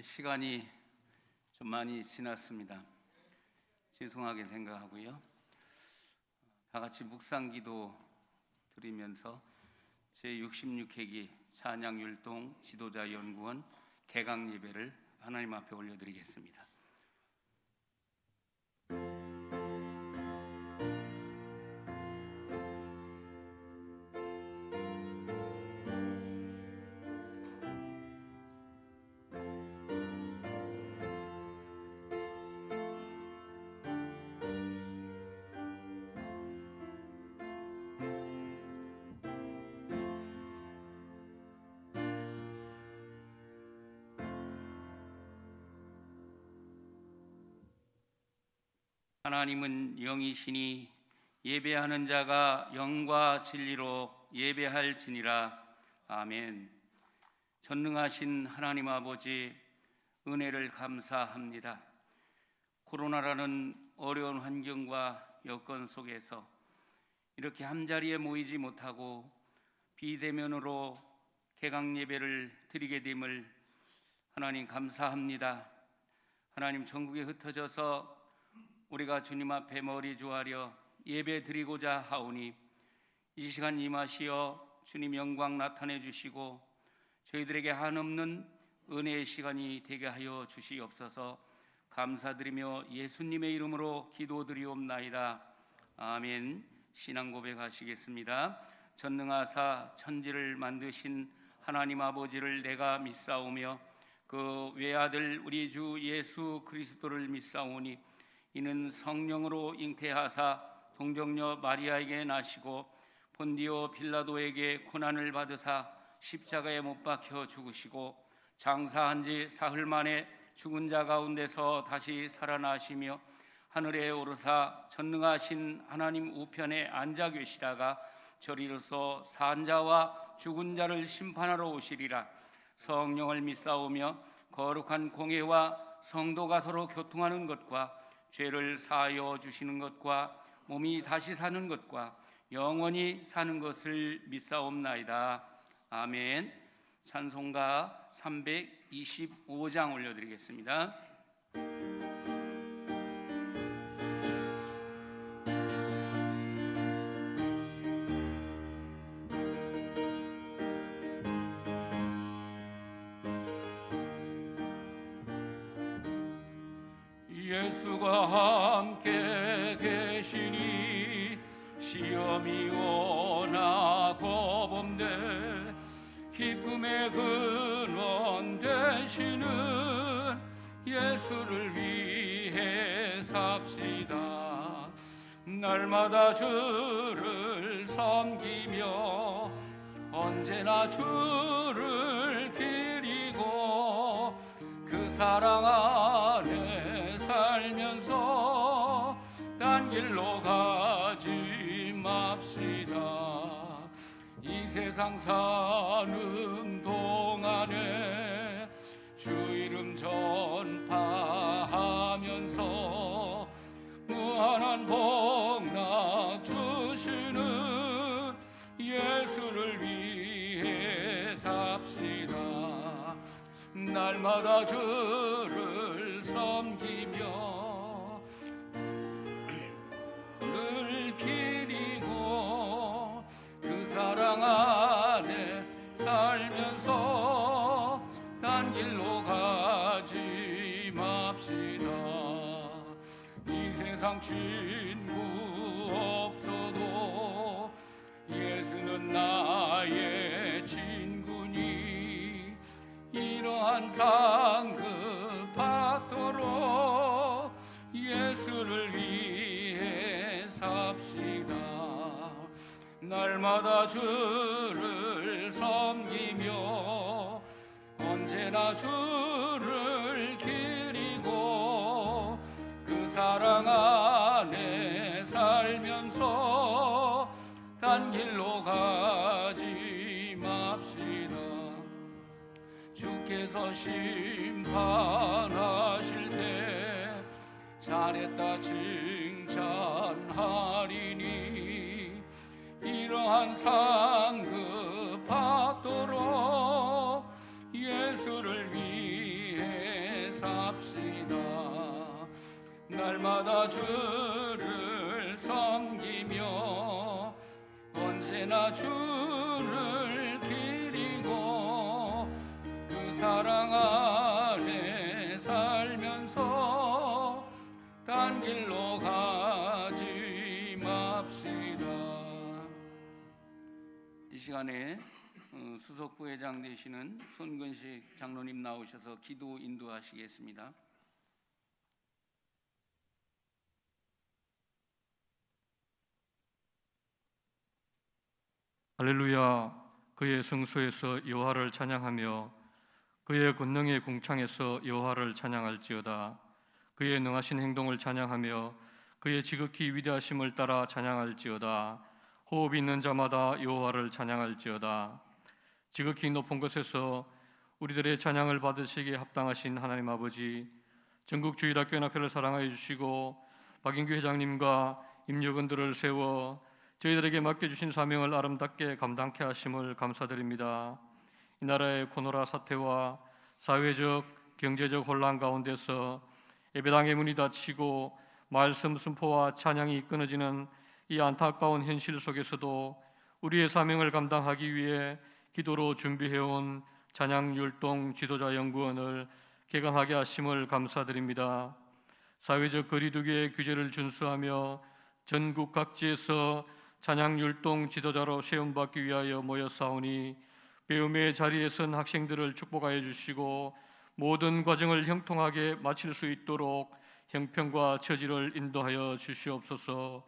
시간이 좀 많이 지났습니다. 죄송하게 생각하고요. 다 같이 묵상기도 드리면서 제66회기 찬양율동 지도자연구원 개강예배를 하나님 앞에 올려드리겠습니다. 하나님은 영이시니 예배하는 자가 영과 진리로 예배할지니라. 아멘. 전능하신 하나님 아버지, 은혜를 감사합니다. 코로나라는 어려운 환경과 여건 속에서 이렇게 한자리에 모이지 못하고 비대면으로 개강 예배를 드리게 됨을 하나님 감사합니다. 하나님, 전국에 흩어져서 우리가 주님 앞에 머리 조아려 예배 드리고자 하오니 이 시간 임하시어 주님 영광 나타내 주시고 저희들에게 한없는 은혜의 시간이 되게 하여 주시옵소서. 감사드리며 예수님의 이름으로 기도드리옵나이다. 아멘. 신앙 고백하시겠습니다. 전능하사 천지를 만드신 하나님 아버지를 내가 믿사오며 그 외아들 우리 주 예수 그리스도를 믿사오니 이는 성령으로 잉태하사 동정녀 마리아에게 나시고 본디오 빌라도에게 고난을 받으사 십자가에 못 박혀 죽으시고 장사한 지 사흘 만에 죽은 자 가운데서 다시 살아나시며 하늘에 오르사 전능하신 하나님 우편에 앉아 계시다가 저리로서 산 자와 죽은 자를 심판하러 오시리라. 성령을 믿사오며 거룩한 공회와 성도가 서로 교통하는 것과 죄를 사하여 주시는 것과 몸이 다시 사는 것과 영원히 사는 것을 믿사옵나이다. 아멘. 찬송가 325장 올려드리겠습니다. 예수가 함께 계시니 시험이 오나 겁없네. 기쁨의 근원 되시는 예수를 위해 삽시다. 날마다 주를 섬기며 언제나 주를 기리고 그 사랑 안에 살면서 딴 길로 가지 맙시다. 이 세상 사는 동안에 주 이름 전파하면서 무한한 복락 주시는 예수를 위해 삽시다. 날마다 주를 섬기며 늘 기리고 그 사랑 안에 살면서 딴 길로 가지 맙시다. 이 세상 친구 없어도 예수는 나의 친구니 이러한 상급받도록 예수를 위해 삽시다. 날마다 주를 섬기며 언제나 주를 기리고 그 사랑 안에 살면서 딴 길로 가지 맙시다. 주께서 심판하실 때 잘했다 칭찬하리니 이러한 상급 받도록 예수를 위해 날마다 주를 섬기며 언제나 주를 기리고 그 사랑 안에 살면서 딴 길로 가지 맙시다. 이 시간에 수석 부회장 되시는 손근식 장로님 나오셔서 기도 인도하시겠습니다. 할렐루야. 그의 성소에서 여호와를 찬양하며 그의 권능의 궁창에서 여호와를 찬양할지어다. 그의 능하신 행동을 찬양하며 그의 지극히 위대하심을 따라 찬양할지어다. 호흡이 있는 자마다 여호와를 찬양할지어다. 지극히 높은 곳에서 우리들의 찬양을 받으시기에 합당하신 하나님 아버지, 전국주일학교연합회를 사랑하여 주시고 박인규 회장님과 임여건들을 세워 저희들에게 맡겨주신 사명을 아름답게 감당케 하심을 감사드립니다. 이 나라의 코로나 사태와 사회적, 경제적 혼란 가운데서 예배당의 문이 닫히고 말씀 선포와 찬양이 끊어지는 이 안타까운 현실 속에서도 우리의 사명을 감당하기 위해 기도로 준비해온 찬양율동 지도자연구원을 개강하게 하심을 감사드립니다. 사회적 거리두기의 규제를 준수하며 전국 각지에서 찬양율동 지도자로 시험받기 위하여 모였사오니 배움의 자리에 선 학생들을 축복하여 주시고 모든 과정을 형통하게 마칠 수 있도록 형편과 처지를 인도하여 주시옵소서.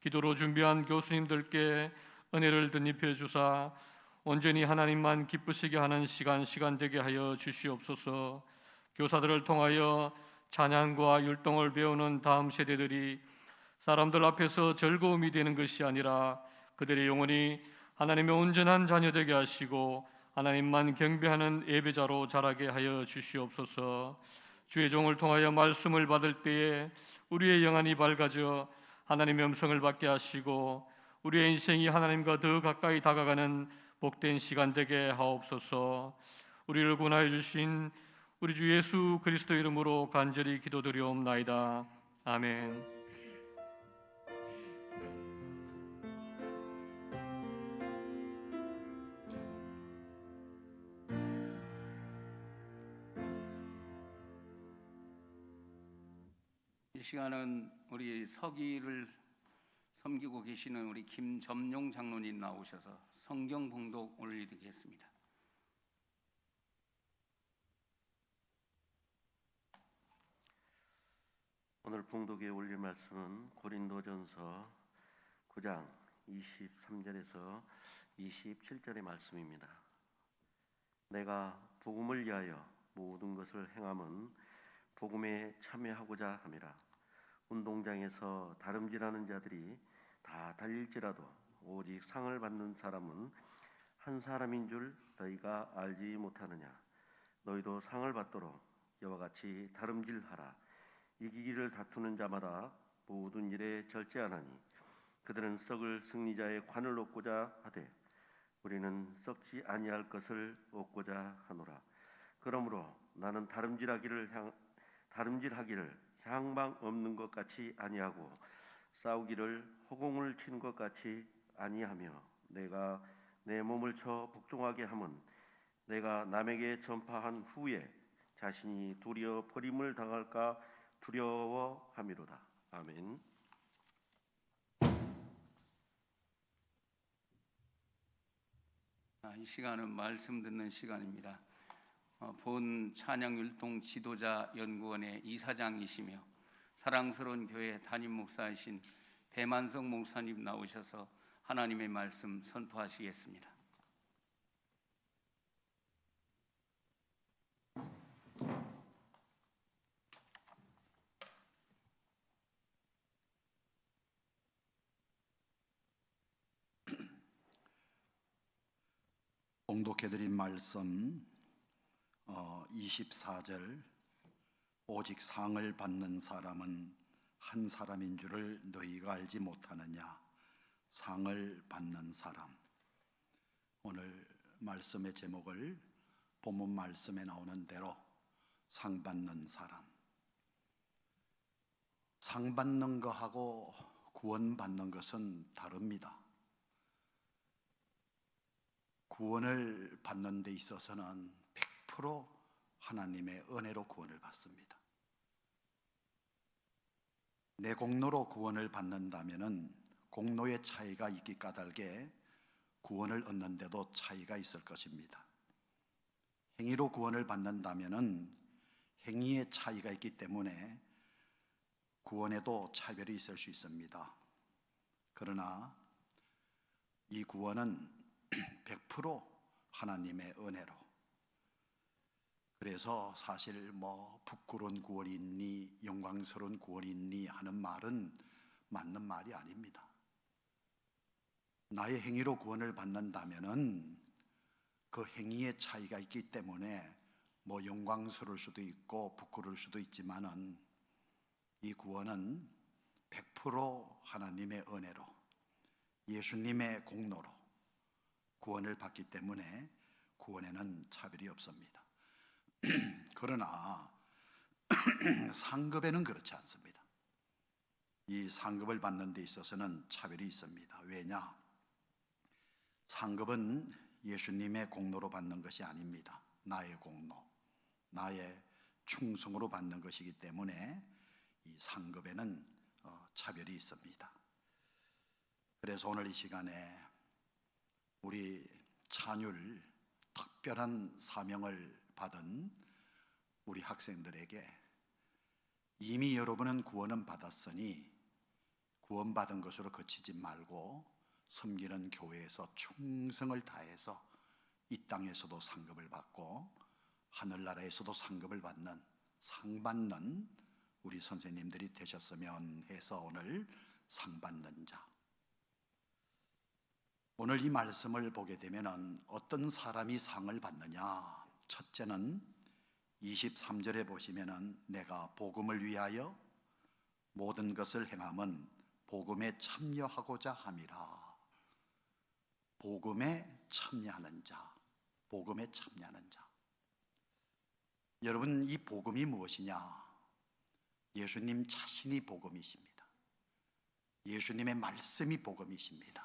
기도로 준비한 교수님들께 은혜를 덧입혀 주사 온전히 하나님만 기쁘시게 하는 시간 되게 하여 주시옵소서. 교사들을 통하여 찬양과 율동을 배우는 다음 세대들이 사람들 앞에서 즐거움이 되는 것이 아니라 그들의 영혼이 하나님의 온전한 자녀 되게 하시고 하나님만 경배하는 예배자로 자라게 하여 주시옵소서. 주의 종을 통하여 말씀을 받을 때에 우리의 영안이 밝아져 하나님의 음성을 받게 하시고 우리의 인생이 하나님과 더 가까이 다가가는 복된 시간 되게 하옵소서. 우리를 구원하여 주신 우리 주 예수 그리스도 이름으로 간절히 기도드리옵나이다. 아멘. 이 시간은 우리 서기를 섬기고 계시는 우리 김점용 장로님 나오셔서 성경 봉독 올리겠습니다. 오늘 봉독에 올릴 말씀은 고린도전서 9장 23절에서 27절의 말씀입니다. 내가 복음을 위하여 모든 것을 행함은 복음에 참여하고자 함이라. 운동장에서 다름질하는 자들이 다 달릴지라도 오직 상을 받는 사람은 한 사람인 줄 너희가 알지 못하느냐. 너희도 상을 받도록 이와 같이 다름질하라. 이기기를 다투는 자마다 모든 일에 절제하나니 그들은 썩을 승리자의 관을 얻고자 하되 우리는 썩지 아니할 것을 얻고자 하노라. 그러므로 나는 다름질하기를 향방 없는 것 같이 아니하고 싸우기를 허공을 치는 것 같이 아니하며 내가 내 몸을 쳐 복종하게 함은 내가 남에게 전파한 후에 자신이 도리어 버림을 당할까 두려워함이로다. 아멘. 이 시간은 말씀 듣는 시간입니다. 본 찬양율동 지도자 연구원의 이사장이시며 사랑스러운 교회 담임 목사이신 배만성 목사님 나오셔서 하나님의 말씀 선포하시겠습니다. 봉독해드린 말씀 24절 오직 상을 받는 사람은 한 사람인 줄을 너희가 알지 못하느냐. 상을 받는 사람. 오늘 말씀의 제목을 본문 말씀에 나오는 대로 상 받는 사람. 상 받는 것하고 구원받는 것은 다릅니다. 구원을 받는 데 있어서는 100% 하나님의 은혜로 구원을 받습니다. 내 공로로 구원을 받는다면 공로의 차이가 있기 까닭에 구원을 얻는데도 차이가 있을 것입니다. 행위로 구원을 받는다면 행위의 차이가 있기 때문에 구원에도 차별이 있을 수 있습니다. 그러나 이 구원은 100% 하나님의 은혜로, 그래서 사실 부끄러운 구원이 있니 영광스러운 구원이 있니 하는 말은 맞는 말이 아닙니다. 나의 행위로 구원을 받는다면은 그 행위의 차이가 있기 때문에 영광스러울 수도 있고 부끄러울 수도 있지만은 이 구원은 100% 하나님의 은혜로, 예수님의 공로로 구원을 받기 때문에 구원에는 차별이 없습니다. 그러나 상급에는 그렇지 않습니다. 이 상급을 받는 데 있어서는 차별이 있습니다. 왜냐? 상급은 예수님의 공로로 받는 것이 아닙니다. 나의 공로, 나의 충성으로 받는 것이기 때문에 이 상급에는 차별이 있습니다. 그래서 오늘 이 시간에 우리 찬율 특별한 사명을 받은 우리 학생들에게 이미 여러분은 구원은 받았으니 구원받은 것으로 그치지 말고 섬기는 교회에서 충성을 다해서 이 땅에서도 상급을 받고 하늘나라에서도 상급을 받는, 상 받는 우리 선생님들이 되셨으면 해서 오늘 상 받는 자. 오늘 이 말씀을 보게 되면 어떤 사람이 상을 받느냐? 첫째는 23절에 보시면은 내가 복음을 위하여 모든 것을 행함은 복음에 참여하고자 함이라. 복음에 참여하는 자, 복음에 참여하는 자. 여러분, 이 복음이 무엇이냐? 예수님 자신이 복음이십니다. 예수님의 말씀이 복음이십니다.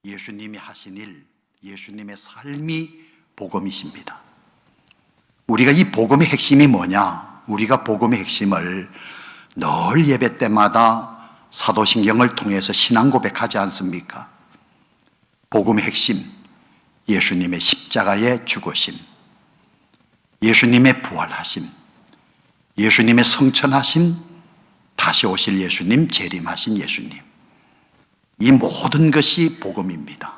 예수님이 하신 일, 예수님의 삶이 복음이십니다. 우리가 이 복음의 핵심이 뭐냐? 우리가 복음의 핵심을 늘 예배 때마다 사도신경을 통해서 신앙 고백하지 않습니까? 복음의 핵심, 예수님의 십자가의 죽으심, 예수님의 부활하심, 예수님의 성천하심, 다시 오실 예수님, 재림하신 예수님. 이 모든 것이 복음입니다.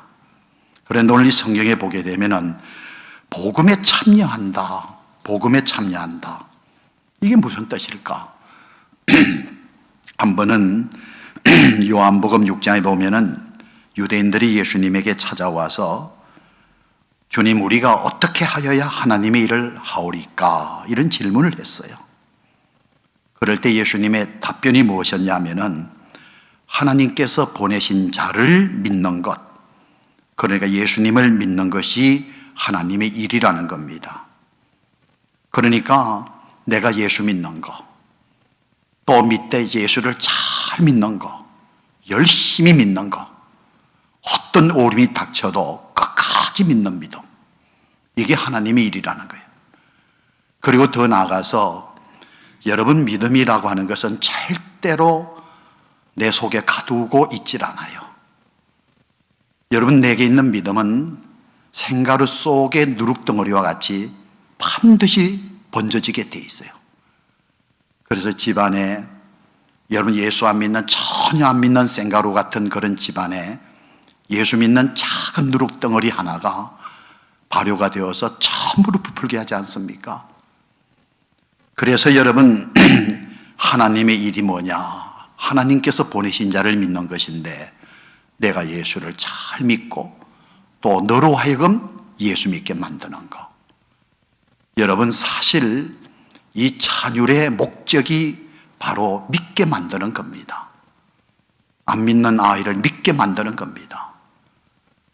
그런데 오늘 이 성경에 보게 되면은 복음에 참여한다, 복음에 참여한다. 이게 무슨 뜻일까? 한 번은 요한복음 6장에 보면은 유대인들이 예수님에게 찾아와서 주님, 우리가 어떻게 하여야 하나님의 일을 하오리까? 이런 질문을 했어요. 그럴 때 예수님의 답변이 무엇이었냐면은 하나님께서 보내신 자를 믿는 것, 그러니까 예수님을 믿는 것이 하나님의 일이라는 겁니다. 그러니까 내가 예수 믿는 거, 또 밑에 예수를 잘 믿는 거, 열심히 믿는 거, 어떤 어려움이 닥쳐도 끝까지 믿는 믿음, 이게 하나님의 일이라는 거예요. 그리고 더 나아가서 여러분, 믿음이라고 하는 것은 절대로 내 속에 가두고 있질 않아요. 여러분, 내게 있는 믿음은 생가루 속의 누룩덩어리와 같이 반드시 번져지게 돼 있어요. 그래서 집안에 여러분 예수 안 믿는, 전혀 안 믿는 생가루 같은 그런 집안에 예수 믿는 작은 누룩덩어리 하나가 발효가 되어서 전부를 부풀게 하지 않습니까? 그래서 여러분, 하나님의 일이 뭐냐? 하나님께서 보내신 자를 믿는 것인데 내가 예수를 잘 믿고 또 너로 하여금 예수 믿게 만드는 것. 여러분, 사실 이 찬율의 목적이 바로 믿게 만드는 겁니다. 안 믿는 아이를 믿게 만드는 겁니다.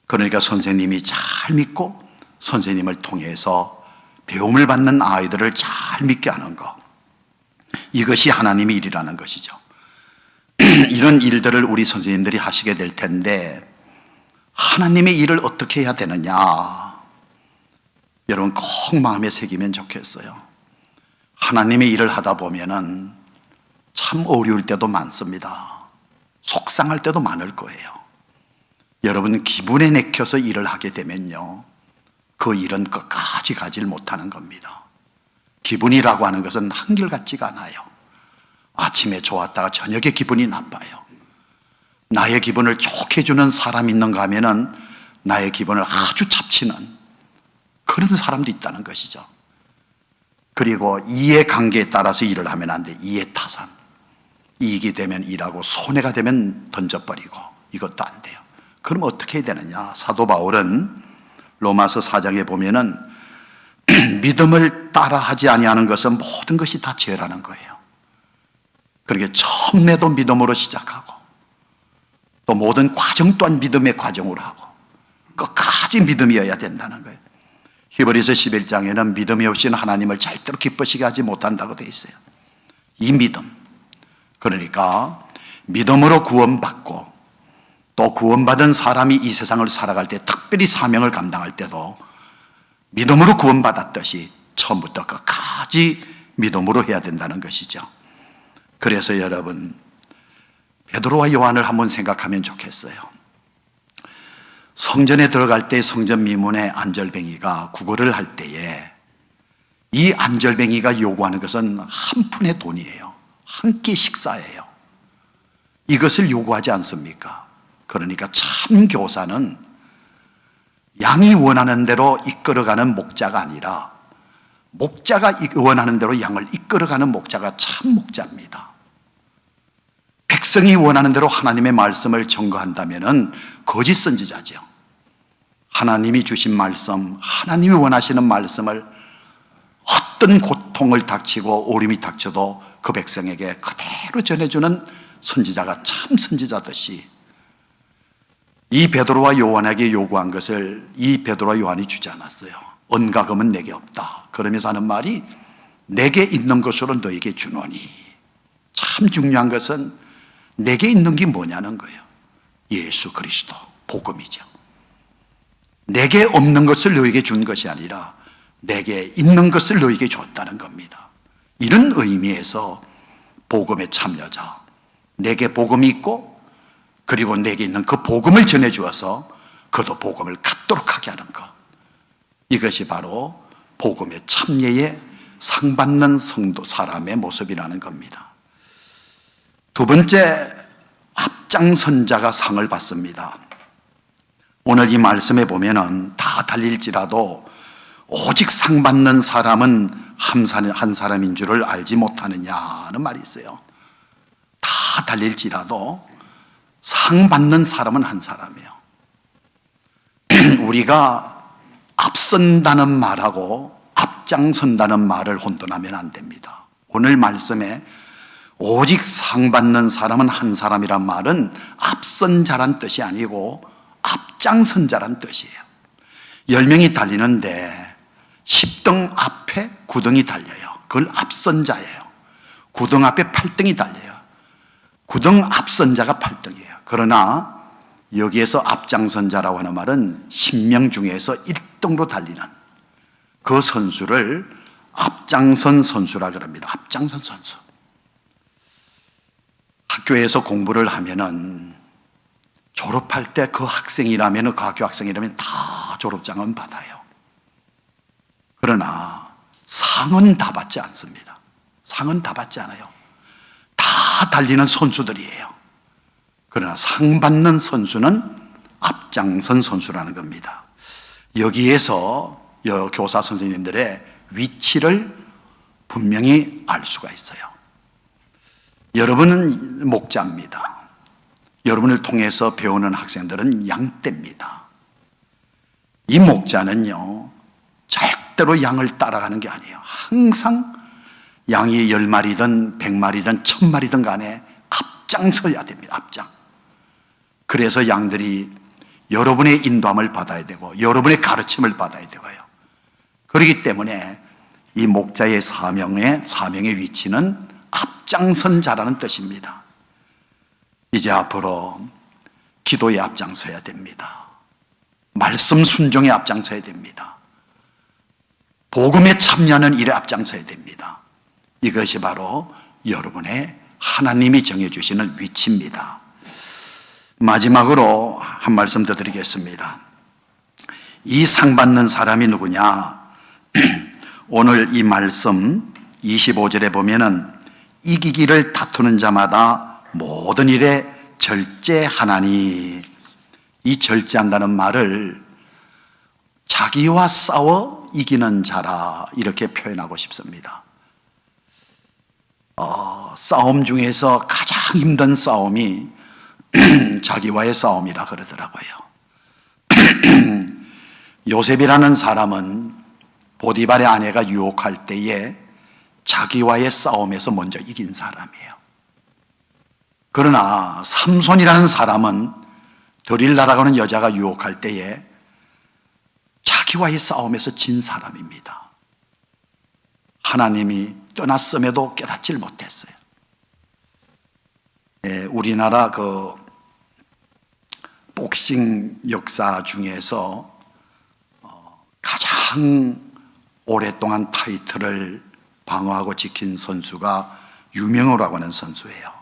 그러니까 선생님이 잘 믿고 선생님을 통해서 배움을 받는 아이들을 잘 믿게 하는 것, 이것이 하나님의 일이라는 것이죠. 이런 일들을 우리 선생님들이 하시게 될 텐데 하나님의 일을 어떻게 해야 되느냐? 여러분 꼭 마음에 새기면 좋겠어요. 하나님의 일을 하다 보면은 참 어려울 때도 많습니다. 속상할 때도 많을 거예요. 여러분 기분에 내켜서 일을 하게 되면요, 그 일은 끝까지 가질 못하는 겁니다. 기분이라고 하는 것은 한결같지가 않아요. 아침에 좋았다가 저녁에 기분이 나빠요. 나의 기분을 좋게 해주는 사람이 있는가 하면은 나의 기분을 아주 잡치는 그런 사람도 있다는 것이죠. 그리고 이해관계에 따라서 일을 하면 안 돼. 이해타산. 이익이 되면 일하고 손해가 되면 던져버리고, 이것도 안 돼요. 그럼 어떻게 해야 되느냐? 사도 바울은 로마서 4장에 보면은 믿음을 따라하지 아니하는 것은 모든 것이 다 죄라는 거예요. 그러니까 처음에도 믿음으로 시작하고 또 모든 과정 또한 믿음의 과정으로 하고 끝까지 믿음이어야 된다는 거예요. 히브리서 11장에는 믿음이 없이는 하나님을 절대로 기쁘시게 하지 못한다고 되어 있어요. 이 믿음, 그러니까 믿음으로 구원받고 또 구원받은 사람이 이 세상을 살아갈 때, 특별히 사명을 감당할 때도 믿음으로 구원받았듯이 처음부터 끝까지 믿음으로 해야 된다는 것이죠. 그래서 여러분 베드로와 요한을 한번 생각하면 좋겠어요. 성전에 들어갈 때 성전 미문의 안절뱅이가 구걸을 할 때에 이 안절뱅이가 요구하는 것은 한 푼의 돈이에요. 한 끼 식사예요. 이것을 요구하지 않습니까? 그러니까 참 교사는 양이 원하는 대로 이끌어가는 목자가 아니라 목자가 원하는 대로 양을 이끌어가는 목자가 참 목자입니다. 백성이 원하는 대로 하나님의 말씀을 전거한다면 거짓 선지자죠. 하나님이 주신 말씀, 하나님이 원하시는 말씀을 어떤 고통을 닥치고 오림이 닥쳐도 그 백성에게 그대로 전해주는 선지자가 참 선지자듯이 이 베드로와 요한에게 요구한 것을 이 베드로와 요한이 주지 않았어요. 언가금은 내게 없다. 그러면서 하는 말이 내게 있는 것으로 너에게 주노니. 참 중요한 것은 내게 있는 게 뭐냐는 거예요. 예수 그리스도, 복음이죠. 내게 없는 것을 너에게 준 것이 아니라 내게 있는 것을 너에게 줬다는 겁니다. 이런 의미에서 복음의 참여자, 내게 복음이 있고 그리고 내게 있는 그 복음을 전해주어서 그도 복음을 갖도록 하게 하는 것, 이것이 바로 복음의 참여에 상받는 성도 사람의 모습이라는 겁니다. 두 번째, 앞장선자가 상을 받습니다. 오늘 이 말씀에 보면은 다 달릴지라도 오직 상 받는 사람은 한 사람인 줄을 알지 못하느냐는 말이 있어요. 다 달릴지라도 상 받는 사람은 한 사람이에요. 우리가 앞선다는 말하고 앞장선다는 말을 혼돈하면 안 됩니다. 오늘 말씀에 오직 상 받는 사람은 한 사람이란 말은 앞선 자란 뜻이 아니고 앞장선 자란 뜻이에요. 10명이 달리는데 10등 앞에 9등이 달려요. 그걸 앞선 자예요. 9등 앞에 8등이 달려요. 9등 앞선 자가 8등이에요. 그러나 여기에서 앞장선 자라고 하는 말은 10명 중에서 1등으로 달리는 그 선수를 앞장선 선수라 그럽니다. 앞장선 선수. 학교에서 공부를 하면은 졸업할 때 그 학생이라면, 그 학교 학생이라면 다 졸업장은 받아요. 그러나 상은 다 받지 않습니다. 상은 다 받지 않아요. 다 달리는 선수들이에요. 그러나 상 받는 선수는 앞장선 선수라는 겁니다. 여기에서 교사 선생님들의 위치를 분명히 알 수가 있어요. 여러분은 목자입니다. 여러분을 통해서 배우는 학생들은 양떼입니다. 이 목자는요, 절대로 양을 따라가는 게 아니에요. 항상 양이 10마리든 100마리든 1000마리든 간에 앞장서야 됩니다. 앞장. 그래서 양들이 여러분의 인도함을 받아야 되고 여러분의 가르침을 받아야 되고요. 그렇기 때문에 이 목자의 사명의 위치는 앞장선 자라는 뜻입니다. 이제 앞으로 기도에 앞장서야 됩니다. 말씀 순종에 앞장서야 됩니다. 복음에 참여하는 일에 앞장서야 됩니다. 이것이 바로 여러분의 하나님이 정해주시는 위치입니다. 마지막으로 한 말씀 더 드리겠습니다. 이 상 받는 사람이 누구냐? 오늘 이 말씀 25절에 보면은 이기기를 다투는 자마다 모든 일에 절제하나니, 이 절제한다는 말을 자기와 싸워 이기는 자라 이렇게 표현하고 싶습니다. 싸움 중에서 가장 힘든 싸움이 자기와의 싸움이라 그러더라고요. 요셉이라는 사람은 보디발의 아내가 유혹할 때에 자기와의 싸움에서 먼저 이긴 사람이에요. 그러나 삼손이라는 사람은 드릴라라고 하는 여자가 유혹할 때에 자기와의 싸움에서 진 사람입니다. 하나님이 떠났음에도 깨닫질 못했어요. 우리나라 그 복싱 역사 중에서 가장 오랫동안 타이틀을 방어하고 지킨 선수가 유명호라고 하는 선수예요.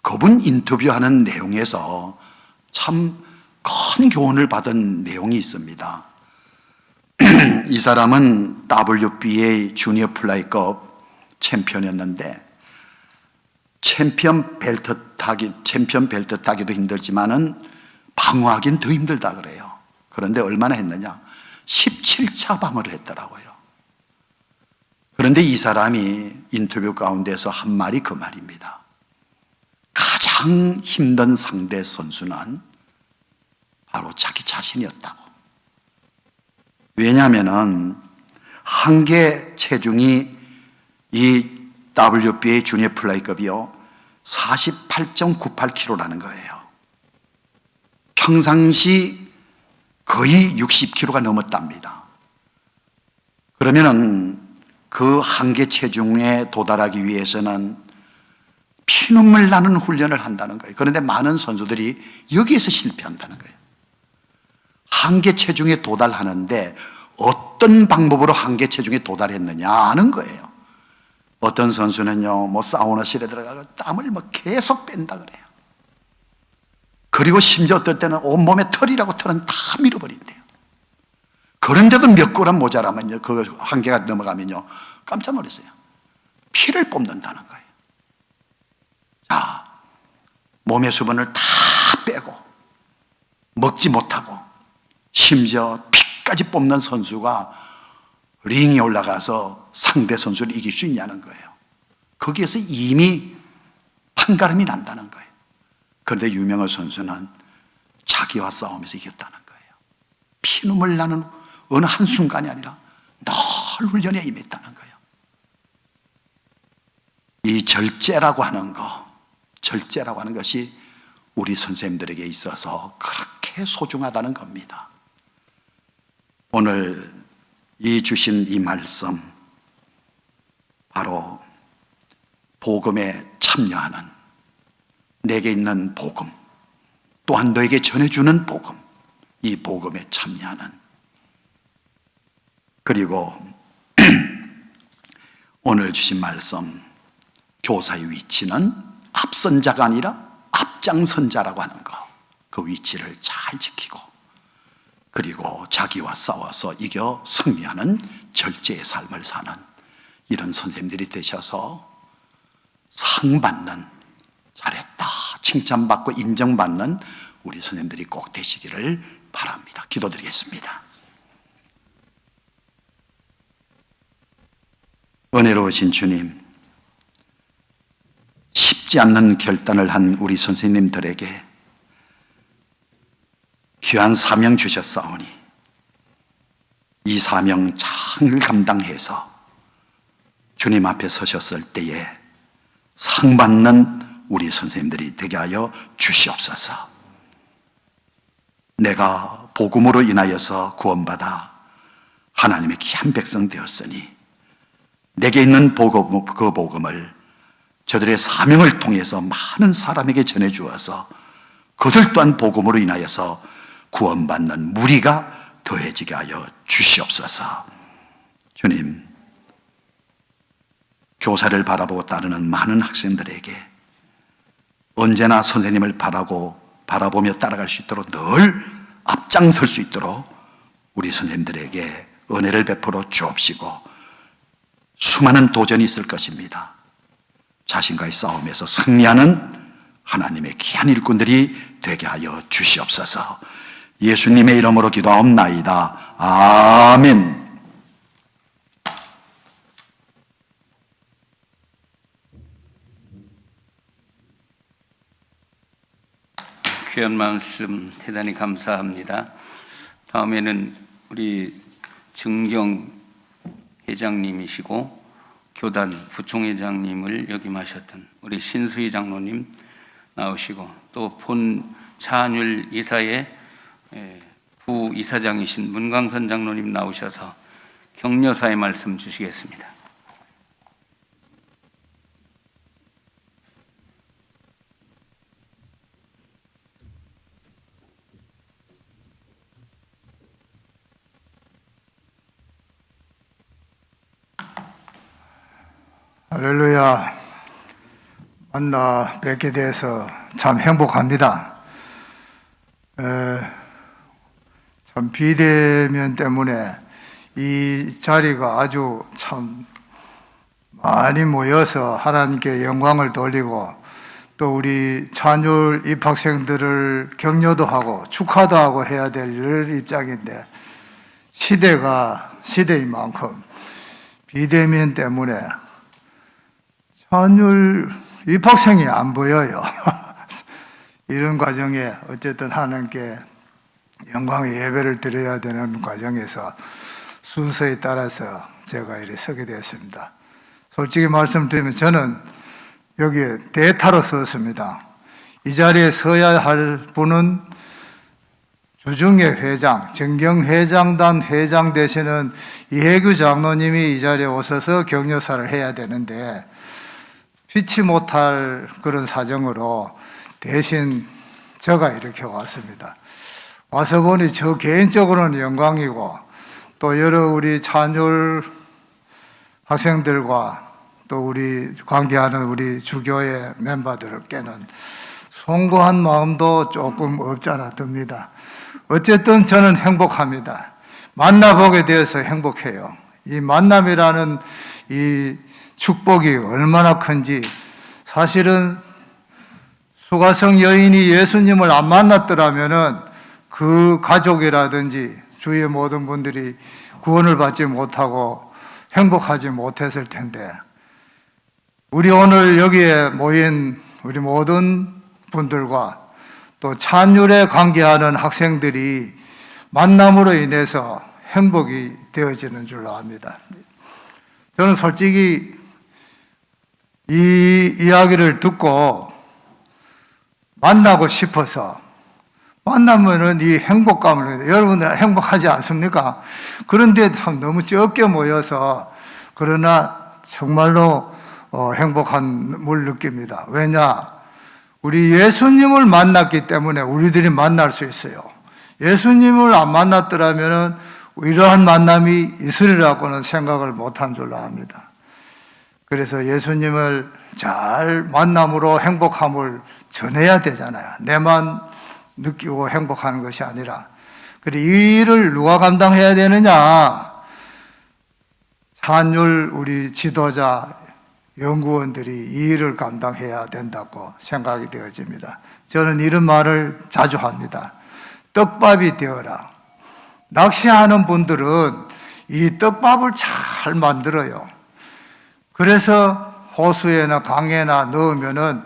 그분 인터뷰하는 내용에서 참 큰 교훈을 받은 내용이 있습니다. 이 사람은 WBA 주니어 플라이급 챔피언이었는데 챔피언 벨트 타기도 힘들지만은 방어하기는 더 힘들다 그래요. 그런데 얼마나 했느냐? 17차 방어를 했더라고요. 그런데 이 사람이 인터뷰 가운데서 한 말이 그 말입니다. 가장 힘든 상대 선수는 바로 자기 자신이었다고. 왜냐하면은 한계 체중이 이 WBA 주니어 플라이급이요 48.98kg라는 거예요. 평상시 거의 60kg가 넘었답니다. 그러면은 그 한계 체중에 도달하기 위해서는 피눈물 나는 훈련을 한다는 거예요. 그런데 많은 선수들이 여기에서 실패한다는 거예요. 한계 체중에 도달하는데 어떤 방법으로 한계 체중에 도달했느냐 하는 거예요. 어떤 선수는요, 뭐 사우나실에 들어가서 땀을 뭐 계속 뺀다 그래요. 그리고 심지어 어떨 때는 온몸에 털이라고 털은 다 밀어버린대요. 그런데도 몇 그램 모자라면요, 그 한계가 넘어가면요, 깜짝 놀랐어요. 피를 뽑는다는 거예요. 자, 몸의 수분을 다 빼고 먹지 못하고 심지어 피까지 뽑는 선수가 링에 올라가서 상대 선수를 이길 수 있냐는 거예요. 거기에서 이미 판가름이 난다는 거예요. 그런데 유명한 선수는 자기와 싸움에서 이겼다는 거예요. 피눈물 나는 어느 한순간이 아니라 늘 훈련에 임했다는 거예요. 이 절제라고 하는 것이 우리 선생님들에게 있어서 그렇게 소중하다는 겁니다. 오늘 이 주신 이 말씀, 바로 복음에 참여하는, 내게 있는 복음, 또한 너에게 전해주는 복음, 이 복음에 참여하는, 그리고 오늘 주신 말씀, 교사의 위치는 앞선자가 아니라 앞장선자라고 하는 것, 그 위치를 잘 지키고, 그리고 자기와 싸워서 이겨 승리하는 절제의 삶을 사는 이런 선생님들이 되셔서 상 받는, 잘했다 칭찬받고 인정받는 우리 선생님들이 꼭 되시기를 바랍니다. 기도드리겠습니다. 은혜로우신 주님, 쉽지 않는 결단을 한 우리 선생님들에게 귀한 사명 주셨사오니 이 사명 잘 감당해서 주님 앞에 서셨을 때에 상 받는 우리 선생님들이 되게 하여 주시옵소서. 내가 복음으로 인하여서 구원받아 하나님의 귀한 백성 되었으니 내게 있는 복음, 그 복음을 저들의 사명을 통해서 많은 사람에게 전해주어서 그들 또한 복음으로 인하여서 구원받는 무리가 더해지게 하여 주시옵소서. 주님, 교사를 바라보고 따르는 많은 학생들에게 언제나 선생님을 바라보며 따라갈 수 있도록 늘 앞장설 수 있도록 우리 선생님들에게 은혜를 베풀어 주옵시고, 수많은 도전이 있을 것입니다. 자신과의 싸움에서 승리하는 하나님의 귀한 일꾼들이 되게 하여 주시옵소서. 예수님의 이름으로 기도하옵나이다. 아멘. 귀한 말씀 대단히 감사합니다. 다음에는 우리 증경 회장님이시고 교단 부총회장님을 역임하셨던 우리 신수희 장로님 나오시고, 또 본 차한율 이사의 부이사장이신 문광선 장로님 나오셔서 격려사의 말씀 주시겠습니다. 할렐루야. 만나 뵙게 돼서 참 행복합니다. 참 비대면 때문에 이 자리가 아주 참 많이 모여서 하나님께 영광을 돌리고, 또 우리 찬율 입학생들을 격려도 하고 축하도 하고 해야 될 입장인데, 시대인 만큼 비대면 때문에 찬율 입학생이 안 보여요. 이런 과정에 어쨌든 하나님께 영광의 예배를 드려야 되는 과정에서 순서에 따라서 제가 이렇게 서게 되었습니다. 솔직히 말씀드리면 저는 여기에 대타로 섰습니다. 이 자리에 서야 할 분은 주중회 회장, 정경회장단 회장 되시는 이혜규 장로님이 이 자리에 오셔서 격려사를 해야 되는데, 피치 못할 그런 사정으로 대신 제가 이렇게 왔습니다. 와서 보니 저 개인적으로는 영광이고, 또 여러 우리 찬율 학생들과 또 우리 관계하는 우리 주교회 멤버들께는 송구한 마음도 조금 없잖아 듭니다. 어쨌든 저는 행복합니다. 만나보게 되어서 행복해요. 이 만남이라는 이 축복이 얼마나 큰지, 사실은 수가성 여인이 예수님을 안 만났더라면은 그 가족이라든지 주위의 모든 분들이 구원을 받지 못하고 행복하지 못했을 텐데, 우리 오늘 여기에 모인 우리 모든 분들과 또 찬율에 관계하는 학생들이 만남으로 인해서 행복이 되어지는 줄로 압니다. 저는 솔직히 이 이야기를 듣고 만나고 싶어서, 만나면은 이 행복감을, 여러분 행복하지 않습니까? 그런데 참 너무 적게 모여서, 그러나 정말로 행복함을 느낍니다. 왜냐? 우리 예수님을 만났기 때문에 우리들이 만날 수 있어요. 예수님을 안 만났더라면 이러한 만남이 있으리라고는 생각을 못한 줄로 압니다. 그래서 예수님을 잘 만남으로 행복함을 전해야 되잖아요. 내만 느끼고 행복하는 것이 아니라. 그래, 이 일을 누가 감당해야 되느냐? 찬율 우리 지도자 연구원들이 이 일을 감당해야 된다고 생각이 되어집니다. 저는 이런 말을 자주 합니다. 떡밥이 되어라. 낚시하는 분들은 이 떡밥을 잘 만들어요. 그래서 호수에나 강에나 넣으면은,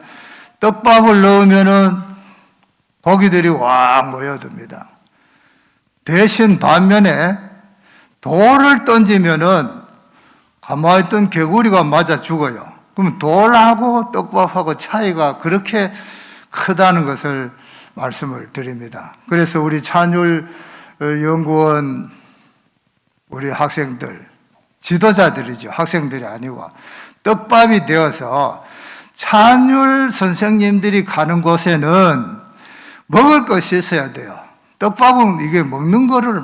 떡밥을 넣으면은 고기들이 확 모여듭니다. 대신 반면에 돌을 던지면은 가만히 있던 개구리가 맞아 죽어요. 그럼 돌하고 떡밥하고 차이가 그렇게 크다는 것을 말씀을 드립니다. 그래서 우리 찬율 연구원 우리 학생들, 지도자들이죠. 학생들이 아니고 떡밥이 되어서 찬율 선생님들이 가는 곳에는 먹을 것이 있어야 돼요. 떡밥은 이게 먹는 거를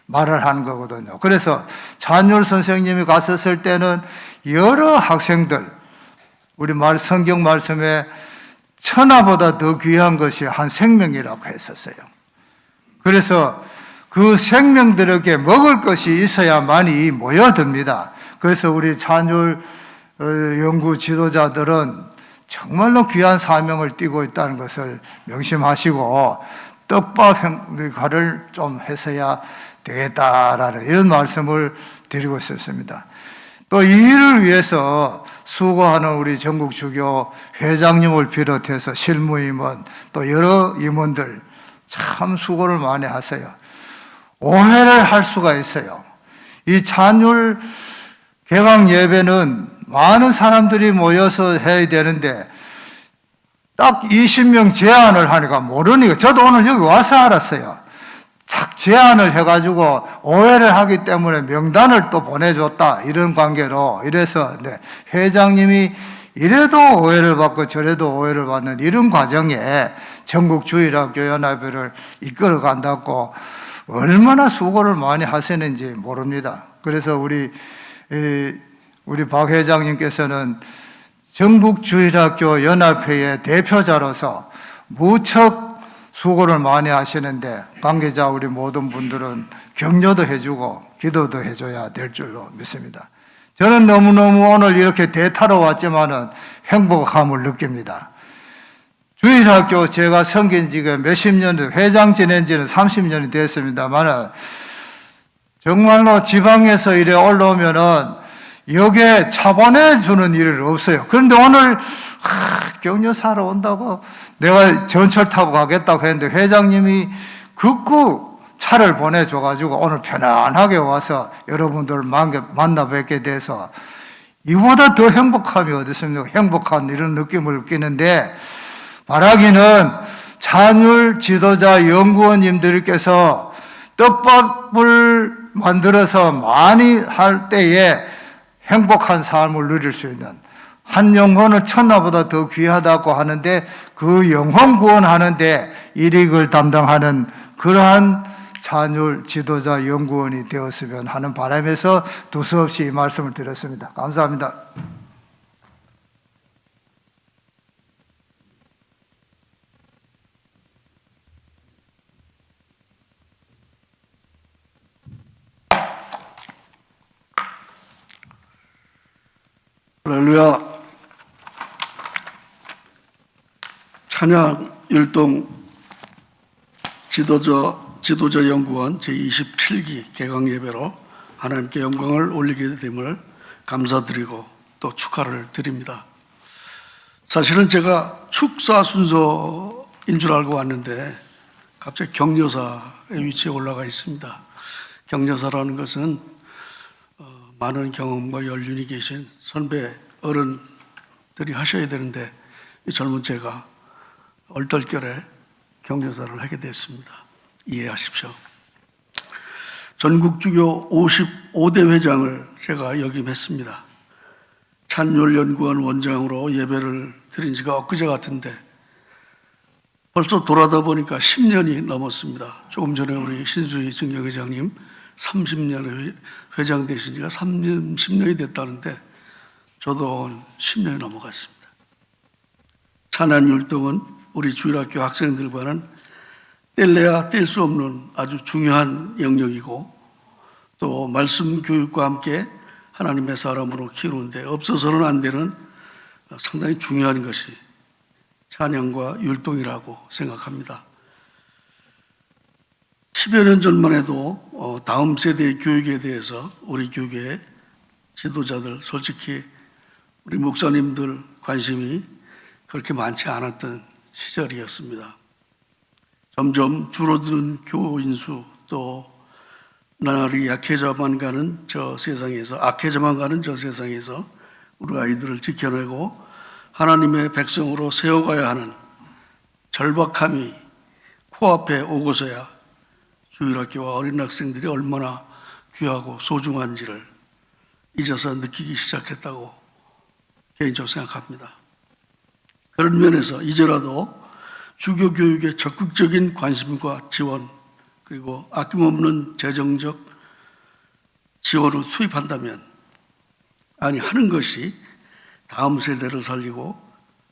말을 하는 거거든요. 그래서 찬율 선생님이 갔었을 때는 여러 학생들, 우리 성경 말씀에 천하보다 더 귀한 것이 한 생명이라고 했었어요. 그래서 그 생명들에게 먹을 것이 있어야만이 모여듭니다. 그래서 우리 찬율 연구 지도자들은 정말로 귀한 사명을 띠고 있다는 것을 명심하시고 떡밥 행가를 좀 했어야 되겠다라는 이런 말씀을 드리고 있었습니다. 또 이 일을 위해서 수고하는 우리 전국 주교 회장님을 비롯해서 실무임원 또 여러 임원들 참 수고를 많이 하세요. 오해를 할 수가 있어요. 이 찬율 개강 예배는 많은 사람들이 모여서 해야 되는데 딱 20명 제한을 하니까 모르니까 저도 오늘 여기 와서 알았어요. 딱 제한을 해가지고 오해를 하기 때문에 명단을 또 보내줬다 이런 관계로 이래서 회장님이 이래도 오해를 받고 저래도 오해를 받는 이런 과정에 전국주일학교연합회를 이끌어 간다고 얼마나 수고를 많이 하시는지 모릅니다. 그래서 우리 박 회장님께서는 전국주일학교 연합회의 대표자로서 무척 수고를 많이 하시는데 관계자 우리 모든 분들은 격려도 해주고 기도도 해줘야 될 줄로 믿습니다. 저는 너무너무 오늘 이렇게 대타로 왔지만은 행복함을 느낍니다. 주일학교 제가 섬긴 지가 몇십 년, 회장 지낸 지는 30년이 됐습니다만 정말로 지방에서 이래 올라오면은 여기에 차 보내주는 일은 없어요. 그런데 오늘 격려사러 온다고 내가 전철 타고 가겠다고 했는데 회장님이 극구 차를 보내줘가지고 오늘 편안하게 와서 여러분들 만나 뵙게 돼서 이보다 더 행복함이 어디 있습니까? 행복한 이런 느낌을 느끼는데 바라기는 찬율 지도자 연구원님들께서 떡밥을 만들어서 많이 할 때에 행복한 삶을 누릴 수 있는 한 영혼을 천하보다 더 귀하다고 하는데 그 영혼 구원하는데 일익을 담당하는 그러한 찬율 지도자 연구원이 되었으면 하는 바람에서 두서없이 이 말씀을 드렸습니다. 감사합니다. 할렐루야. 찬양 율동 지도자 연구원 제27기 개강 예배로 하나님께 영광을 올리게 됨을 감사드리고 또 축하를 드립니다. 사실은 제가 축사 순서인 줄 알고 왔는데 갑자기 격려사의 위치에 올라가 있습니다. 격려사라는 것은 많은 경험과 연륜이 계신 선배 어른들이 하셔야 되는데 이 젊은 제가 얼떨결에 격려사를 하게 됐습니다. 이해하십시오. 전국주교 55대 회장을 제가 역임했습니다. 찬율연구원 원장으로 예배를 드린 지가 엊그제 같은데 벌써 돌아다 보니까 10년이 넘었습니다. 조금 전에 우리 신수희 증경회장님 30년의 회장 되신 지가 30년이 됐다는데 저도 10년이 넘어갔습니다. 찬양율동은 우리 주일학교 학생들과는 뗄래야 뗄 수 없는 아주 중요한 영역이고 또 말씀 교육과 함께 하나님의 사람으로 키우는데 없어서는 안 되는 상당히 중요한 것이 찬양과 율동이라고 생각합니다. 10여 년 전만 해도 다음 세대의 교육에 대해서 우리 교계의 지도자들, 솔직히 우리 목사님들 관심이 그렇게 많지 않았던 시절이었습니다. 점점 줄어드는 교인 수, 또 나날이 악해져만 가는 저 세상에서 우리 아이들을 지켜내고 하나님의 백성으로 세워가야 하는 절박함이 코앞에 오고서야 주일학교와 어린 학생들이 얼마나 귀하고 소중한지를 이제서 느끼기 시작했다고 개인적으로 생각합니다. 그런 면에서 이제라도 주교 교육에 적극적인 관심과 지원, 그리고 아낌없는 재정적 지원을 투입한다면, 아니 하는 것이 다음 세대를 살리고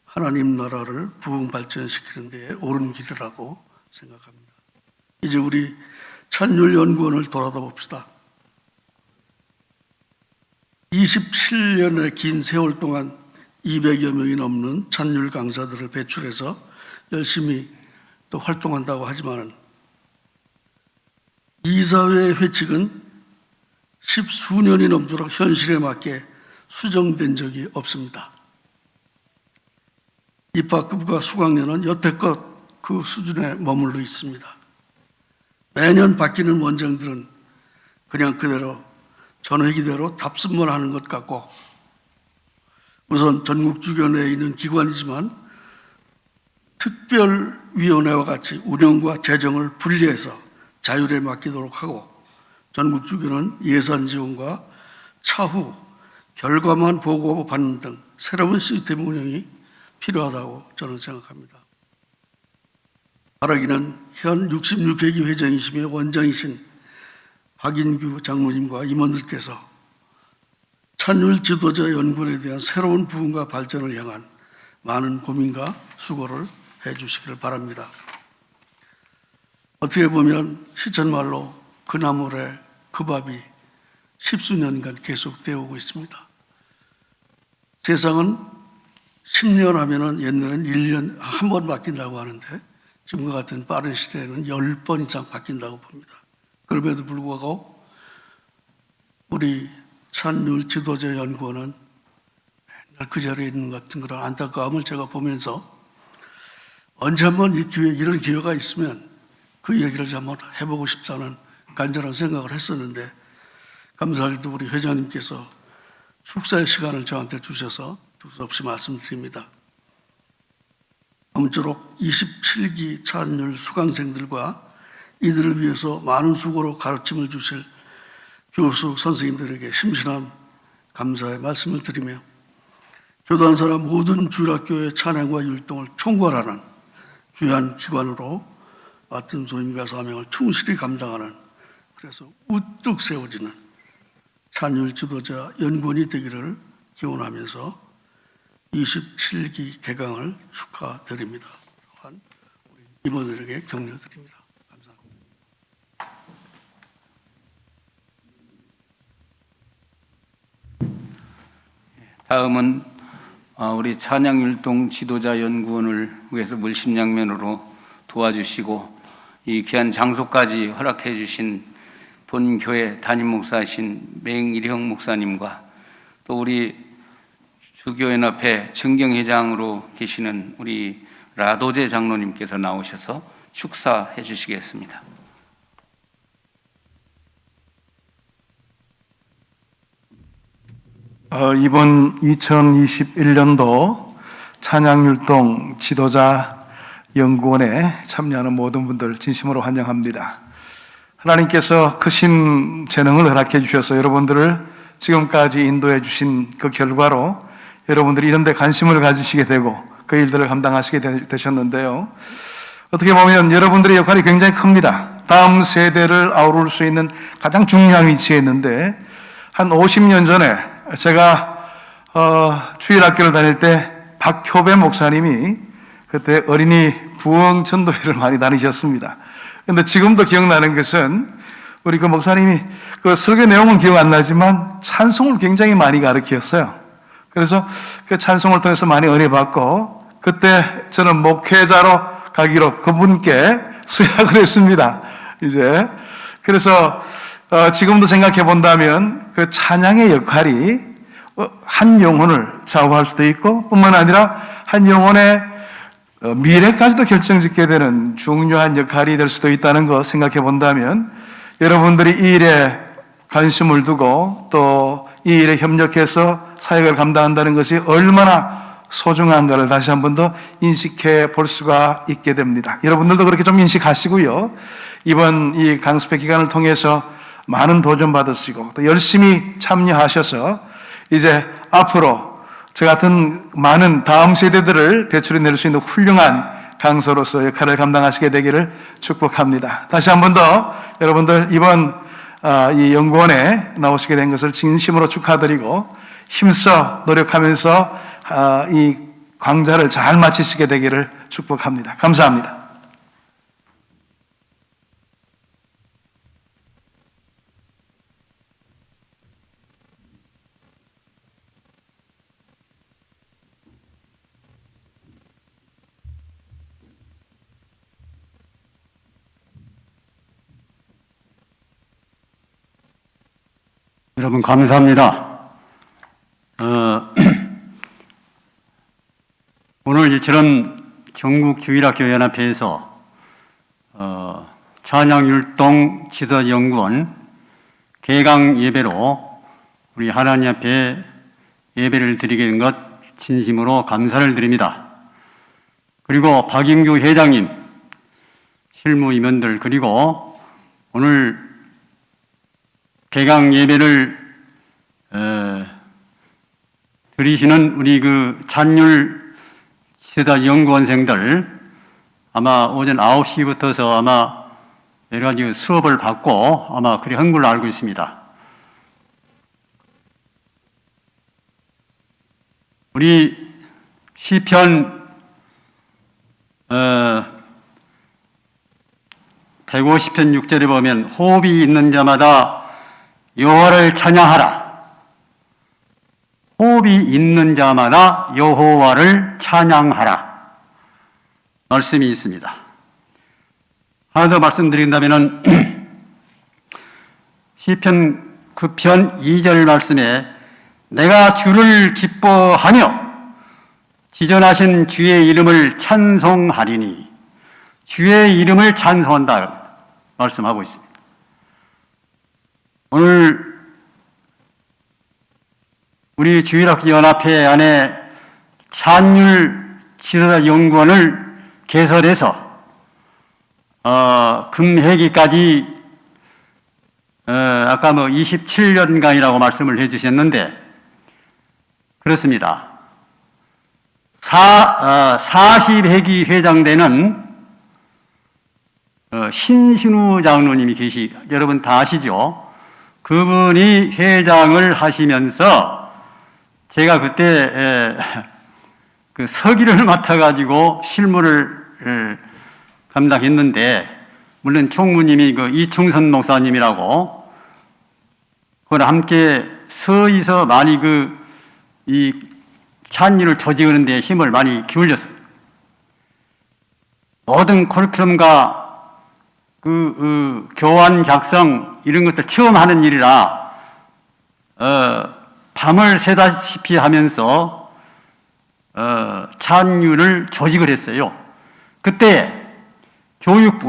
하나님 나라를 부흥 발전시키는 데에 옳은 길이라고 생각합니다. 이제 우리 찬율연구원을 돌아다 봅시다. 27년의 긴 세월 동안 200여 명이 넘는 찬율 강사들을 배출해서 열심히 또 활동한다고 하지만 이사회의 회칙은 10수년이 넘도록 현실에 맞게 수정된 적이 없습니다. 입학급과 수강료는 여태껏 그 수준에 머물러 있습니다. 매년 바뀌는 원장들은 그냥 그대로 전회기대로 답습만 하는 것 같고, 우선 전국주교 내에 있는 기관이지만 특별위원회와 같이 운영과 재정을 분리해서 자율에 맡기도록 하고, 전국주교는 예산 지원과 차후 결과만 보고받는 등 새로운 시스템 운영이 필요하다고 저는 생각합니다. 바라기는 현 66회기 회장이시며 원장이신 박인규 장로님과 임원들께서 찬율 지도자 연구원에 대한 새로운 부흥과 발전을 향한 많은 고민과 수고를 해 주시기를 바랍니다. 어떻게 보면 시천말로 그 나물에 그 밥이 10수년간 계속되어 오고 있습니다. 세상은 10년 하면은 옛날에는 1년 한 번 바뀐다고 하는데 지금과 같은 빠른 시대에는 10번 이상 바뀐다고 봅니다. 그럼에도 불구하고 우리 찬율 지도자 연구원은 맨날 그 자리에 있는 것 같은 그런 안타까움을 제가 보면서 언제 한번 이런 기회가 있으면 그 얘기를 한번 해보고 싶다는 간절한 생각을 했었는데, 감사하게도 우리 회장님께서 축사의 시간을 저한테 주셔서 두서없이 말씀드립니다. 아무쪼록 27기 찬율 수강생들과 이들을 위해서 많은 수고로 가르침을 주실 교수 선생님들에게 심신한 감사의 말씀을 드리며, 교단사나 모든 주일학교의 찬양과 율동을 총괄하는 귀한 기관으로 맡은 소임과 사명을 충실히 감당하는, 그래서 우뚝 세워지는 찬율 지도자 연구원이 되기를 기원하면서 27기 개강을 축하드립니다. 또한 우리 임원들에게 격려드립니다. 감사합니다. 다음은 우리 찬양율동 지도자 연구원을 위해서 물심양면으로 도와주시고 이 귀한 장소까지 허락해 주신 본교회 담임 목사이신 맹일형 목사님과 또 우리 주교연합회 정경회장으로 계시는 우리 라도제 장로님께서 나오셔서 축사해 주시겠습니다. 이번 2021년도 찬양율동 지도자 연구원에 참여하는 모든 분들 진심으로 환영합니다. 하나님께서 크신 재능을 허락해 주셔서 여러분들을 지금까지 인도해 주신 그 결과로 여러분들이 이런 데 관심을 가지시게 되고 그 일들을 감당하시게 되셨는데요. 어떻게 보면 여러분들의 역할이 굉장히 큽니다. 다음 세대를 아우를 수 있는 가장 중요한 위치에 있는데, 한 50년 전에 제가 주일학교를 다닐 때 박효배 목사님이 그때 어린이 부흥 전도회를 많이 다니셨습니다. 근데 지금도 기억나는 것은 우리 그 목사님이 그 설교 내용은 기억 안 나지만 찬송을 굉장히 많이 가르쳤어요. 그래서 그 찬송을 통해서 많이 은혜 받고, 그때 저는 목회자로 가기로 그분께 수약을 했습니다. 이제 그래서 지금도 생각해 본다면 그 찬양의 역할이 한 영혼을 좌우할 수도 있고, 뿐만 아니라 한 영혼의 미래까지도 결정짓게 되는 중요한 역할이 될 수도 있다는 거 생각해 본다면, 여러분들이 이 일에 관심을 두고 또 이 일에 협력해서 사역을 감당한다는 것이 얼마나 소중한가를 다시 한 번 더 인식해 볼 수가 있게 됩니다. 여러분들도 그렇게 좀 인식하시고요. 이번 이 강습회 기간을 통해서 많은 도전 받으시고 또 열심히 참여하셔서 이제 앞으로 저 같은 많은 다음 세대들을 배출해낼 수 있는 훌륭한 강서로서 역할을 감당하시게 되기를 축복합니다. 다시 한 번 더 여러분들 이번 이 연구원에 나오시게 된 것을 진심으로 축하드리고 힘써 노력하면서 이 강좌를 잘 마치시게 되기를 축복합니다. 감사합니다. 여러분 감사합니다. 오늘 이처럼 전국주일학교연합회에서 찬양율동 지도연구원 개강 예배로 우리 하나님 앞에 예배를 드리게 된 것 진심으로 감사를 드립니다. 그리고 박인규 회장님, 실무임원들, 그리고 오늘 개강 예배를 드리시는 우리 그 찬율 지도자 연구원생들 아마 오전 9시부터서 아마 여러 가지 수업을 받고 아마 그리 한 걸로 알고 있습니다. 우리 시편 150편 6절에 보면 호흡이 있는 자마다 여호와를 찬양하라. 호흡이 있는 자마다 여호와를 찬양하라. 말씀이 있습니다. 하나 더 말씀드린다면 시편 9편 2절 말씀에 내가 주를 기뻐하며 지존하신 주의 이름을 찬송하리니, 주의 이름을 찬송한다 말씀하고 있습니다. 오늘 우리 주일학교연합회 안에 찬율 지도자 연구원을 개설해서 금회기까지 아까 27년간이라고 말씀을 해주셨는데 그렇습니다. 40회기 회장되는 신신우 장로님이 여러분 다 아시죠? 그분이 회장을 하시면서 제가 그때 그 서기를 맡아가지고 실무를 감당했는데, 물론 총무님이 그 이충선 목사님이라고 그걸 함께 서의서 많이 이 찬율을 조직하는 데 힘을 많이 기울였어요. 모든 커리큘럼과 교환 작성 이런 것들 처음 하는 일이라 밤을 새다시피 하면서 찬율을 조직을 했어요. 그때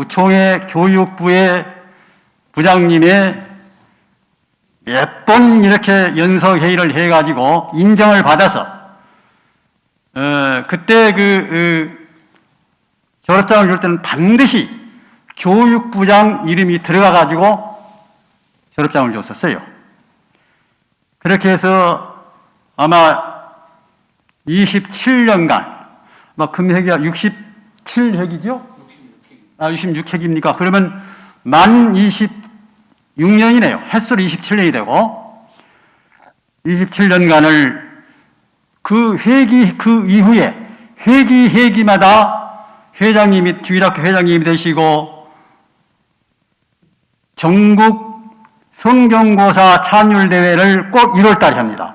총회 교육부의 부장님의 몇 번 이렇게 연석회의를 해가지고 인정을 받아서 그때 졸업장을 줄 때는 반드시 교육부장 이름이 들어가가지고 졸업장을 줬었어요. 그렇게 해서 아마 27년간, 금회기가 67회기죠? 66회기입니까? 그러면 만 26년이네요. 햇수로 27년이 되고, 27년간을 그 이후에 회기마다 회장님이, 주일학교 회장님이 되시고, 전국 성경고사 찬율대회를 꼭 1월 달에 합니다.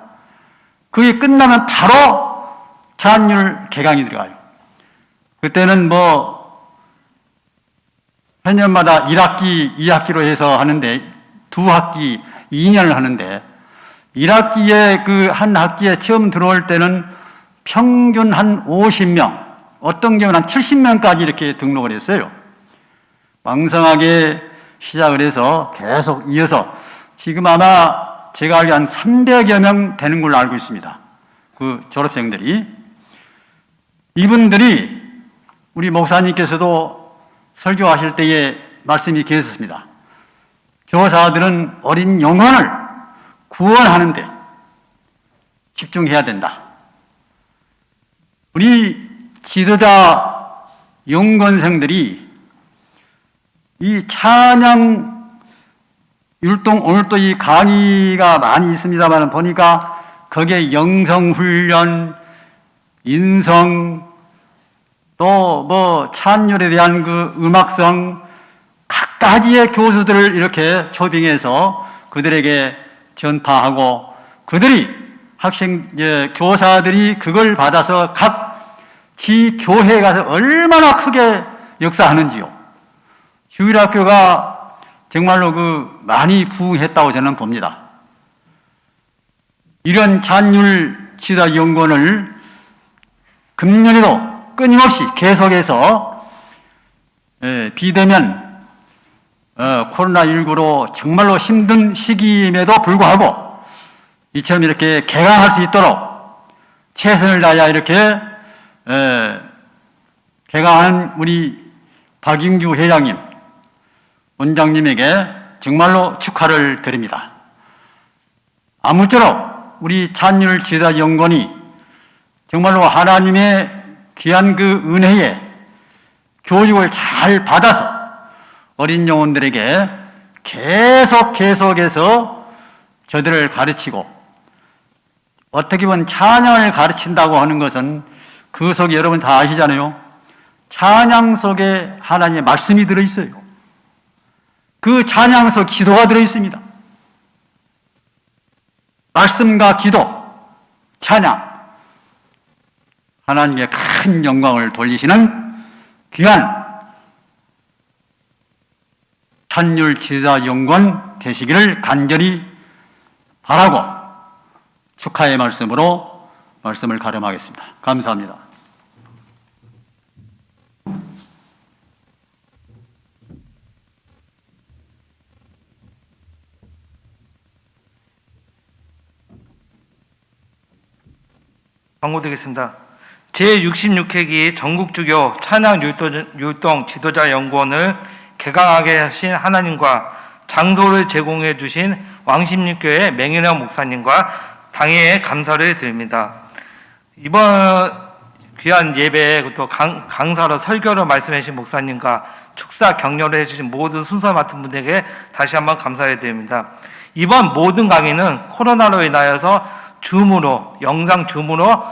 그게 끝나면 바로 찬율 개강이 들어가요. 그때는 해년마다 1학기, 2학기로 해서 하는데, 2학기, 2년을 하는데, 1학기에 한 학기에 처음 들어올 때는 평균 한 50명, 어떤 경우는 한 70명까지 이렇게 등록을 했어요. 왕성하게 시작을 해서 계속 이어서 지금 아마 제가 알기로 한 300여 명 되는 걸로 알고 있습니다. 그 졸업생들이. 이분들이 우리 목사님께서도 설교하실 때에 말씀이 계셨습니다. 교사들은 어린 영혼을 구원하는 데 집중해야 된다. 우리 지도자 연구원생들이 이 찬양 율동, 오늘 또 이 강의가 많이 있습니다만 보니까 거기에 영성훈련, 인성, 또 뭐 찬율에 대한 그 음악성, 각가지의 교수들을 이렇게 초빙해서 그들에게 전파하고 그들이 학생, 교사들이 그걸 받아서 각지 교회에 가서 얼마나 크게 역사하는지요. 주일학교가 정말로 많이 부흥했다고 저는 봅니다. 이런 찬율 지도자 연구원을 금년에도 끊임없이 계속해서 비대면 코로나19로 정말로 힘든 시기임에도 불구하고 이처럼 이렇게 개강할 수 있도록 최선을 다해야 이렇게 개강하는 우리 박인규 회장님, 원장님에게 정말로 축하를 드립니다. 아무쪼록 우리 찬율 지도자 연구원이 정말로 하나님의 귀한 그 은혜에 교육을 잘 받아서 어린 영혼들에게 계속해서 저들을 가르치고, 어떻게 보면 찬양을 가르친다고 하는 것은 그 속에 여러분 다 아시잖아요. 찬양 속에 하나님의 말씀이 들어있어요. 그 찬양 속 기도가 들어있습니다. 말씀과 기도, 찬양, 하나님의 큰 영광을 돌리시는 귀한 찬율 지도자 연구원 되시기를 간절히 바라고 축하의 말씀으로 말씀을 가름하겠습니다. 감사합니다. 광고드리겠습니다. 제66회기 전국주교 찬양율동 지도자 연구원을 개강하게 하신 하나님과 장소를 제공해 주신 왕십리교회 맹인영 목사님과 당회에 감사를 드립니다. 이번 귀한 예배에 또 강사로 설교로 말씀해 주신 목사님과 축사 격려를 해주신 모든 순서 맡은 분들에게 다시 한번 감사를 드립니다. 이번 모든 강의는 코로나로 인하여서 줌으로, 영상 줌으로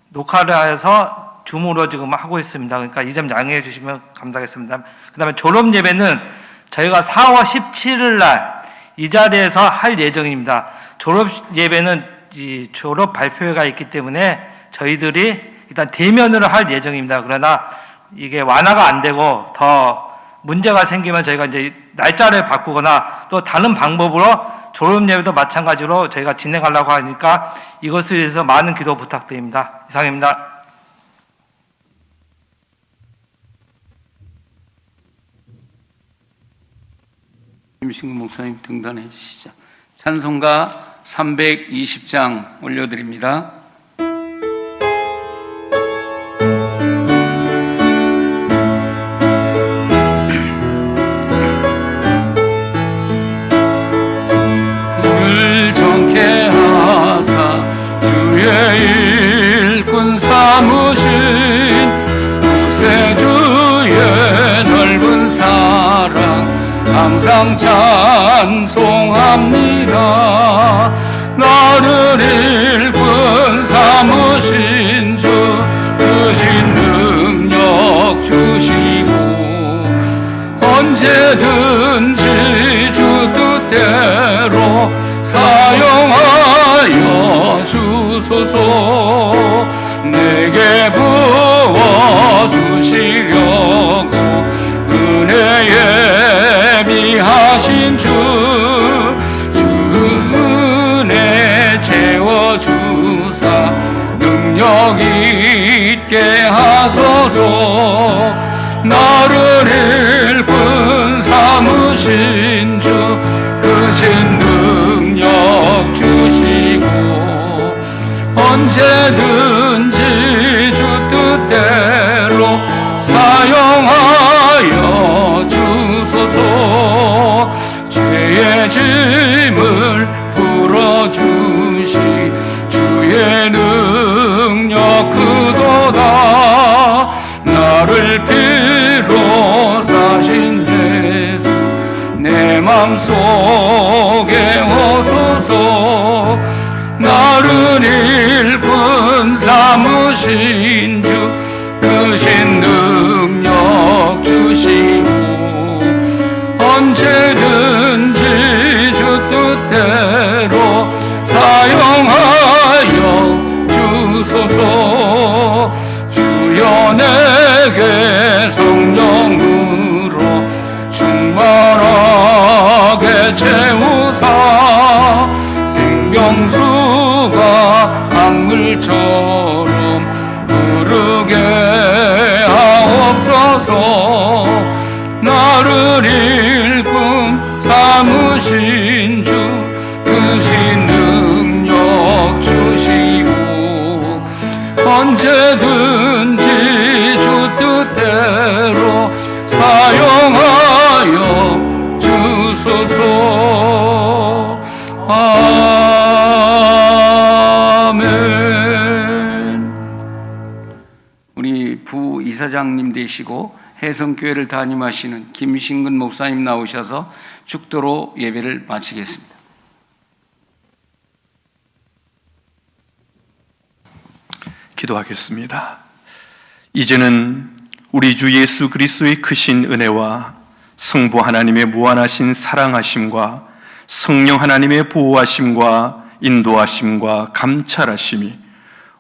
녹화를 해서 줌으로 지금 하고 있습니다. 그러니까 이 점 양해해 주시면 감사하겠습니다. 그 다음에 졸업 예배는 저희가 4월 17일 날 이 자리에서 할 예정입니다. 졸업 예배는 이 졸업 발표회가 있기 때문에 저희들이 일단 대면으로 할 예정입니다. 그러나 이게 완화가 안 되고 더 문제가 생기면 저희가 이제 날짜를 바꾸거나 또 다른 방법으로 졸업 예배도 마찬가지로 저희가 진행하려고 하니까 이것을 위해서 많은 기도 부탁드립니다. 이상입니다. 김신구 목사님 등단해 주시죠. 찬송가 320장 올려드립니다. 일꾼 삼으신 구세주의 넓은 사랑 항상 찬송합니다. 나를 일꾼 삼으신 주 크신 능력 주시고 언제든지 주 뜻대로 사용하여 주소서. 내게 부어주시려고 은혜에 미하신 주 은혜 채워주사 능력 있게 하소서. 나를 일꾼 삼으신 주 크신 능력 주시고 언제든지 주 뜻대로 사용하여 주소서. 죄의 짐을 풀어주시 주의 능력 크도다. 나를 필요 사신 예수 내 맘속에 오소서. 나를 일꾼 삼으신 주 크신 능력 주시고 언제든지 주 뜻대로 사용하여 주소서. 주여 내게 성령으로 충만하게 채우사 생명수가 강물처럼 흐르게 하옵소서. 나를 일꾼 삼으신 주 크신 능력 주시고 언제든지 주 뜻대로 사용하여 주소서. 아멘. 우리 부이사장님 되시고 해성교회를 담임하시는 김신근 목사님 나오셔서 축도로 예배를 마치겠습니다. 기도하겠습니다. 이제는 우리 주 예수 그리스도의 크신 은혜와 성부 하나님의 무한하신 사랑하심과 성령 하나님의 보호하심과 인도하심과 감찰하심이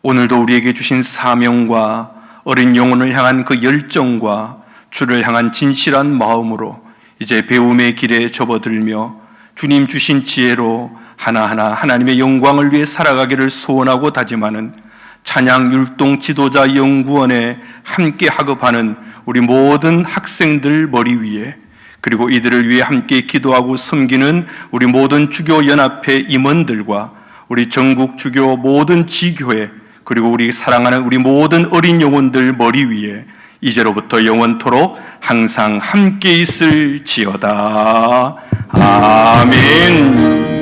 오늘도 우리에게 주신 사명과 어린 영혼을 향한 그 열정과 주를 향한 진실한 마음으로 이제 배움의 길에 접어들며 주님 주신 지혜로 하나하나 하나님의 영광을 위해 살아가기를 소원하고 다짐하는 찬양 율동 지도자 연구원에 함께 학업하는 우리 모든 학생들 머리 위에, 그리고 이들을 위해 함께 기도하고 섬기는 우리 모든 주교 연합회 임원들과 우리 전국 주교 모든 지교회, 그리고 우리 사랑하는 우리 모든 어린 영혼들 머리 위에 이제로부터 영원토록 항상 함께 있을지어다. 아멘.